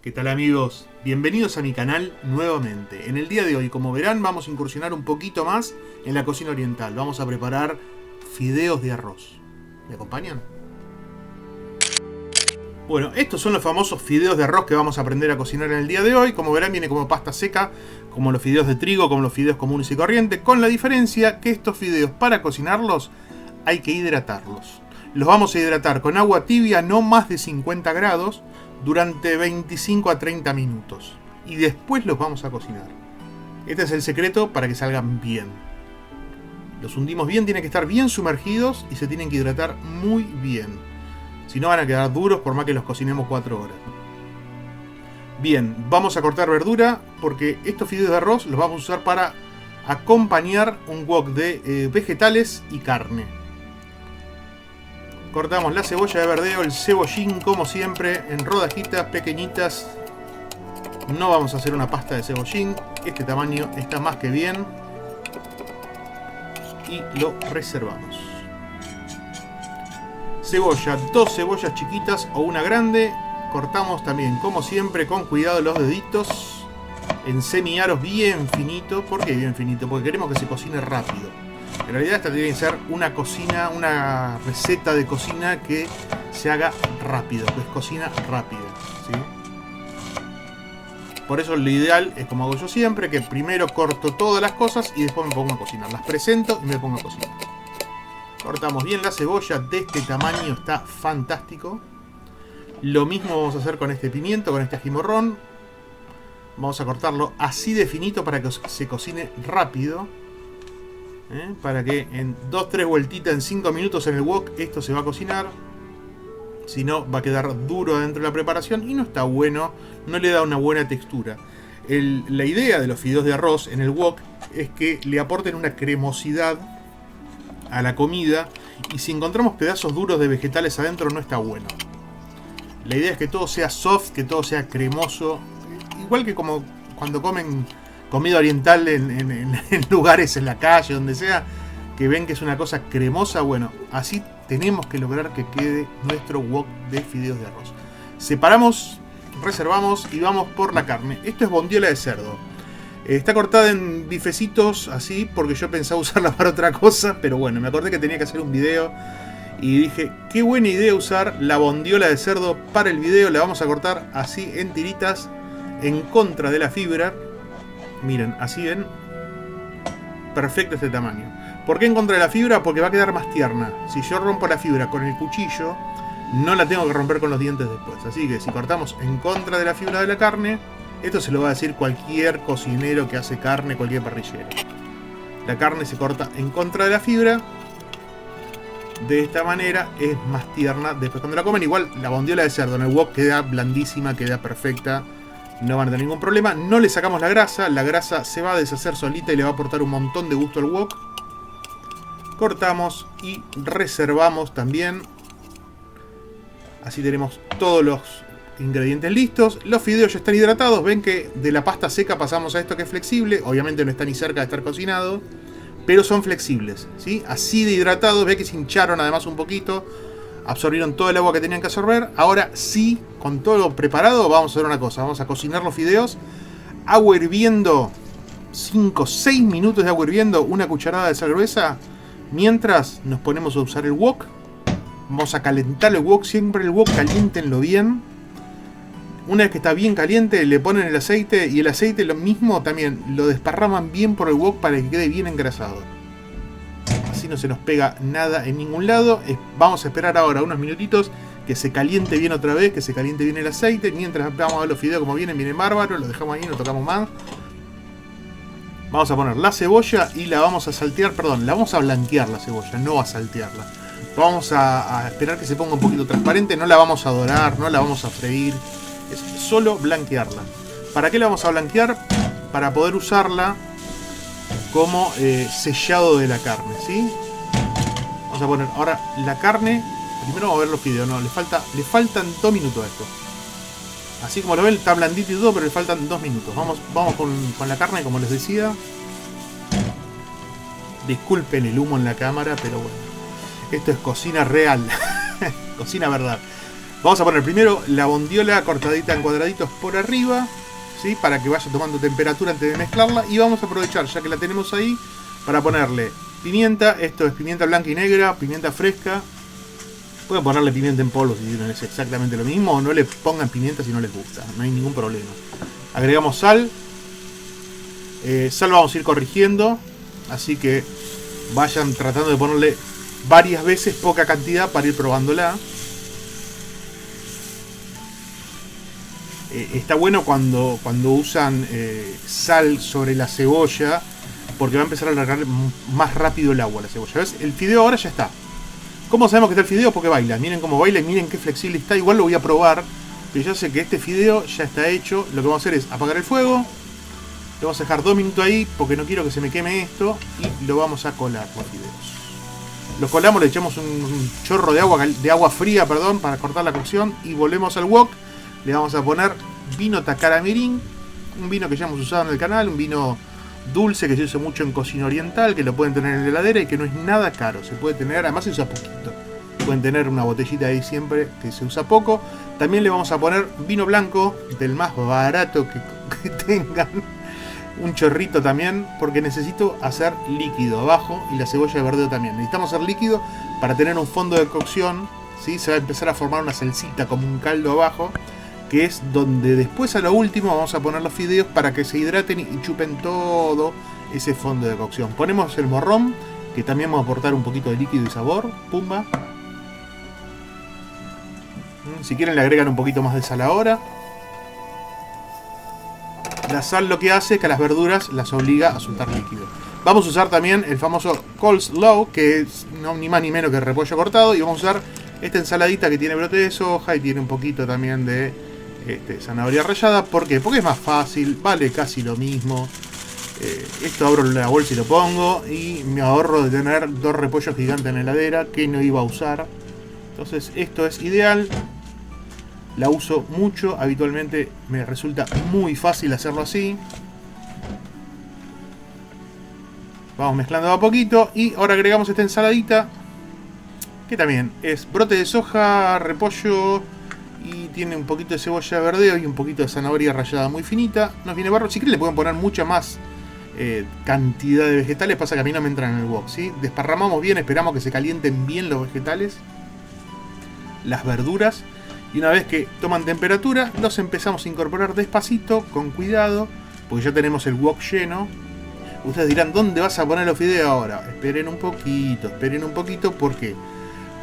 ¿Qué tal amigos? Bienvenidos a mi canal nuevamente. En el día de hoy, como verán, vamos a incursionar un poquito más en la cocina oriental. Vamos a preparar fideos de arroz. ¿Me acompañan? Bueno, estos son los famosos fideos de arroz que vamos a aprender a cocinar en el día de hoy. Como verán, viene como pasta seca, como los fideos de trigo, como los fideos comunes y corrientes, con la diferencia que estos fideos, para cocinarlos, hay que hidratarlos. Los vamos a hidratar con agua tibia, no más de 50 grados, durante 25 a 30 minutos. Y después los vamos a cocinar. Este es el secreto para que salgan bien. Los hundimos bien, tienen que estar bien sumergidos y se tienen que hidratar muy bien. Si no van a quedar duros por más que los cocinemos 4 horas. Bien, vamos a cortar verdura porque estos fideos de arroz los vamos a usar para acompañar un wok de vegetales y carne. Cortamos la cebolla de verdeo, el cebollín como siempre en rodajitas pequeñitas. No vamos a hacer una pasta de cebollín, este tamaño está más que bien. Y lo reservamos. Cebolla, 2 cebollas chiquitas o una grande. Cortamos también como siempre con cuidado los deditos en semiaros bien finito. ¿Por qué bien finito? Porque queremos que se cocine rápido. En realidad esta tiene que ser una cocina, una receta de cocina que se haga rápido, que es cocina rápida, ¿sí? Por eso lo ideal es como hago yo siempre, que primero corto todas las cosas y después me pongo a cocinar. Las presento y me pongo a cocinar. Cortamos bien la cebolla, de este tamaño está fantástico. Lo mismo vamos a hacer con este pimiento, con este ají morrón. Vamos a cortarlo así de finito para que se cocine rápido. Para que en 2-3 vueltitas en 5 minutos en el wok esto se va a cocinar. Si no, va a quedar duro dentro de la preparación y no está bueno, no le da una buena textura. La idea de los fideos de arroz en el wok es que le aporten una cremosidad a la comida, y si encontramos pedazos duros de vegetales adentro no está bueno. La idea es que todo sea soft, que todo sea cremoso, igual que como cuando comen comida oriental en lugares, en la calle, donde sea, que ven que es una cosa cremosa. Bueno, así tenemos que lograr que quede nuestro wok de fideos de arroz. Separamos, reservamos y vamos por la carne. Esto es bondiola de cerdo. Está cortada en bifecitos así porque yo pensaba usarla para otra cosa, pero bueno, me acordé que tenía que hacer un video y dije, qué buena idea usar la bondiola de cerdo para el video. La vamos a cortar así en tiritas en contra de la fibra. Miren, así ven, perfecto este tamaño. ¿Por qué en contra de la fibra? Porque va a quedar más tierna. Si yo rompo la fibra con el cuchillo, no la tengo que romper con los dientes después. Así que si cortamos en contra de la fibra de la carne, esto se lo va a decir cualquier cocinero que hace carne, cualquier parrillero. La carne se corta en contra de la fibra. De esta manera es más tierna. Después cuando la comen, igual la bondiola de cerdo en el wok queda blandísima, queda perfecta. No van a tener ningún problema. No le sacamos la grasa se va a deshacer solita y le va a aportar un montón de gusto al wok. Cortamos y reservamos también. Así tenemos todos los ingredientes listos. Los fideos ya están hidratados. Ven que de la pasta seca pasamos a esto que es flexible. Obviamente no está ni cerca de estar cocinado, pero son flexibles, ¿sí? Así de hidratados. Ve que se hincharon además un poquito. Absorbieron todo el agua que tenían que absorber. Ahora sí, con todo lo preparado, vamos a hacer una cosa. Vamos a cocinar los fideos. Agua hirviendo. 5-6 minutos de agua hirviendo. Una cucharada de sal gruesa. Mientras nos ponemos a usar el wok. Vamos a calentar el wok. Siempre el wok caliéntenlo bien. Una vez que está bien caliente, le ponen el aceite. Y el aceite lo mismo también lo desparraman bien por el wok para que quede bien engrasado. Así no se nos pega nada en ningún lado. Vamos a esperar ahora unos minutitos que se caliente bien otra vez, que se caliente bien el aceite. Mientras vamos a ver los fideos como vienen bárbaros. Los dejamos ahí, no tocamos más. Vamos a poner la cebolla y la vamos a saltear, perdón, la vamos a blanquear la cebolla, no a saltearla. Vamos a esperar que se ponga un poquito transparente, no la vamos a dorar, no la vamos a freír, es solo blanquearla. ¿Para qué la vamos a blanquear? Para poder usarla como sellado de la carne, ¿sí? Vamos a poner ahora la carne. Primero vamos a ver los fideos, no, le faltan 2 minutos a esto. Así como lo ven, está blandito y todo, pero le faltan 2 minutos. Vamos con la carne, como les decía. Disculpen el humo en la cámara, pero bueno. Esto es cocina real. Cocina verdad. Vamos a poner primero la bondiola cortadita en cuadraditos por arriba, ¿sí? Para que vaya tomando temperatura antes de mezclarla. Y vamos a aprovechar, ya que la tenemos ahí, para ponerle pimienta. Esto es pimienta blanca y negra, pimienta fresca. Pueden ponerle pimienta en polvo si no es exactamente lo mismo, o no le pongan pimienta si no les gusta, no hay ningún problema. Agregamos sal. Sal vamos a ir corrigiendo, así que vayan tratando de ponerle varias veces poca cantidad para ir probándola. Está bueno cuando usan sal sobre la cebolla, porque va a empezar a alargar más rápido el agua la cebolla. ¿Ves? El fideo ahora ya está. ¿Cómo sabemos que está el fideo? Porque baila. Miren cómo baila y miren qué flexible está. Igual lo voy a probar, pero ya sé que este fideo ya está hecho. Lo que vamos a hacer es apagar el fuego. Lo vamos a dejar 2 minutos ahí porque no quiero que se me queme esto. Y lo vamos a colar los fideos. Los colamos, le echamos un chorro de agua fría, perdón, para cortar la cocción. Y volvemos al wok. Le vamos a poner vino Takara Mirin, un vino que ya hemos usado en el canal, un vino dulce que se usa mucho en cocina oriental, que lo pueden tener en la heladera y que no es nada caro, se puede tener, además se usa poquito. Pueden tener una botellita ahí siempre que se usa poco. También le vamos a poner vino blanco, del más barato que tengan, un chorrito también, porque necesito hacer líquido abajo y la cebolla de verdeo también. Necesitamos hacer líquido para tener un fondo de cocción, ¿sí? Se va a empezar a formar una salsita como un caldo abajo, que es donde después a lo último vamos a poner los fideos para que se hidraten y chupen todo ese fondo de cocción. Ponemos el morrón, que también va a aportar un poquito de líquido y sabor. Pumba. Si quieren le agregan un poquito más de sal ahora. La sal lo que hace es que a las verduras las obliga a soltar líquido. Vamos a usar también el famoso coleslaw, que es no, ni más ni menos que repollo cortado. Y vamos a usar esta ensaladita que tiene brote de soja y tiene un poquito también de zanahoria rallada. ¿Por qué? Porque es más fácil, vale casi lo mismo. Esto abro la bolsa y lo pongo y me ahorro de tener 2 repollos gigantes en la heladera que no iba a usar. Entonces esto es ideal. La uso mucho, habitualmente me resulta muy fácil hacerlo así. Vamos mezclando a poquito y ahora agregamos esta ensaladita, que también es brote de soja, repollo y tiene un poquito de cebolla de verdeo y un poquito de zanahoria rallada muy finita. Nos viene barro. Si quieren le pueden poner mucha más cantidad de vegetales. Pasa que a mí no me entran en el wok, ¿sí? Desparramamos bien, esperamos que se calienten bien los vegetales, las verduras. Y una vez que toman temperatura, los empezamos a incorporar despacito, con cuidado, porque ya tenemos el wok lleno. Ustedes dirán, ¿dónde vas a poner los fideos ahora? Esperen un poquito, ¿por qué?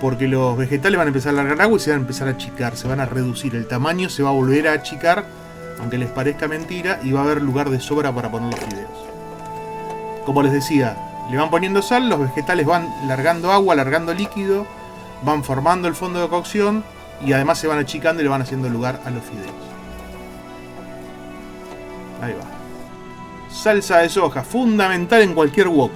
Porque los vegetales van a empezar a alargar agua y se van a empezar a achicar, se van a reducir, el tamaño se va a volver a achicar, aunque les parezca mentira, y va a haber lugar de sobra para poner los fideos. Como les decía, le van poniendo sal, los vegetales van largando agua, largando líquido, van formando el fondo de cocción y además se van achicando y le van haciendo lugar a los fideos. Ahí va. Salsa de soja, fundamental en cualquier wok.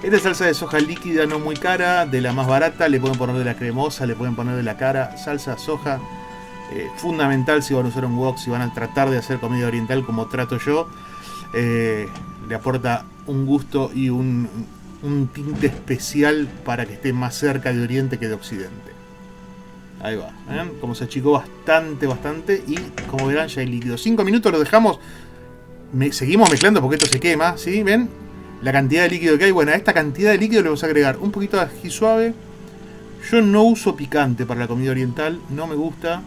Esta salsa de soja líquida, no muy cara, de la más barata. Le pueden poner de la cremosa, le pueden poner de la cara. Salsa de soja, fundamental si van a usar un wok, si van a tratar de hacer comida oriental como trato yo. Le aporta un gusto y un tinte especial para que esté más cerca de Oriente que de Occidente. Ahí va, ¿ven? Como se achicó bastante y como verán ya hay líquido. 5 minutos lo dejamos. Seguimos mezclando porque esto se quema, ¿sí? ¿Ven? La cantidad de líquido que hay. Bueno, a esta cantidad de líquido le vamos a agregar un poquito de ají suave. Yo no uso picante para la comida oriental, no me gusta.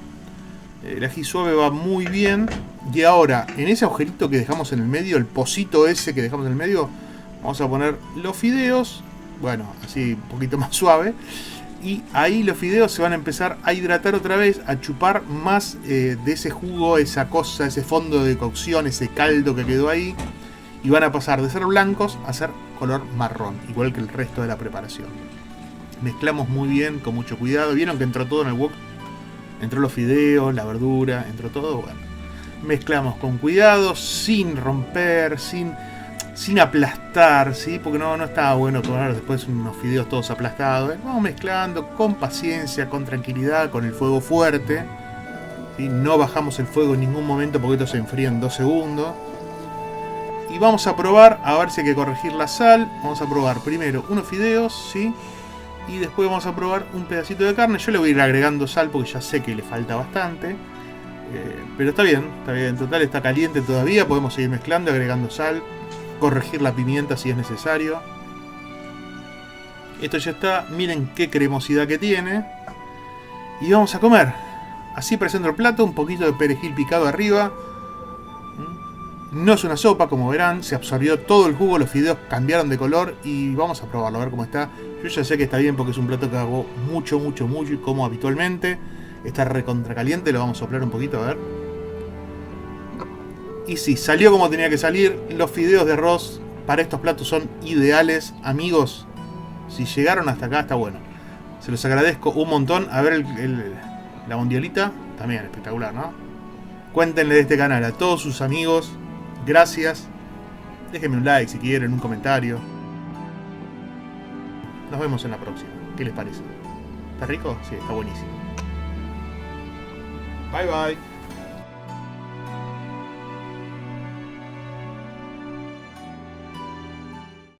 El ají suave va muy bien. Y ahora, en ese agujerito que dejamos en el medio, el pocito ese que dejamos en el medio, vamos a poner los fideos. Bueno, así un poquito más suave. Y ahí los fideos se van a empezar a hidratar otra vez, a chupar más de ese jugo, esa cosa, ese fondo de cocción, ese caldo que quedó ahí. Y van a pasar de ser blancos a ser color marrón, igual que el resto de la preparación. Mezclamos muy bien, con mucho cuidado. ¿Vieron que entró todo en el wok? Entró los fideos, la verdura, entró todo. Bueno, mezclamos con cuidado, sin romper, sin aplastar, ¿sí? Porque no está bueno comer después unos fideos todos aplastados. Vamos mezclando con paciencia, con tranquilidad, con el fuego fuerte, ¿sí? No bajamos el fuego en ningún momento porque esto se enfría en 2 segundos. Y vamos a probar, a ver si hay que corregir la sal. Vamos a probar primero unos fideos, ¿sí? Y después vamos a probar un pedacito de carne. Yo le voy a ir agregando sal porque ya sé que le falta bastante. Pero está bien, está bien. En total está caliente todavía. Podemos seguir mezclando, agregando sal. Corregir la pimienta si es necesario. Esto ya está. Miren qué cremosidad que tiene. Y vamos a comer. Así presento el plato. Un poquito de perejil picado arriba. No es una sopa, como verán. Se absorbió todo el jugo. Los fideos cambiaron de color. Y vamos a probarlo, a ver cómo está. Yo ya sé que está bien porque es un plato que hago mucho y como habitualmente. Está recontra caliente. Lo vamos a soplar un poquito, a ver. Y sí, salió como tenía que salir. Los fideos de arroz para estos platos son ideales. Amigos, si llegaron hasta acá, está bueno. Se los agradezco un montón. A ver la mundialita. También espectacular, ¿no? Cuéntenle de este canal a todos sus amigos. Gracias. Déjenme un like si quieren, un comentario. Nos vemos en la próxima. ¿Qué les parece? ¿Está rico? Sí, está buenísimo. Bye bye.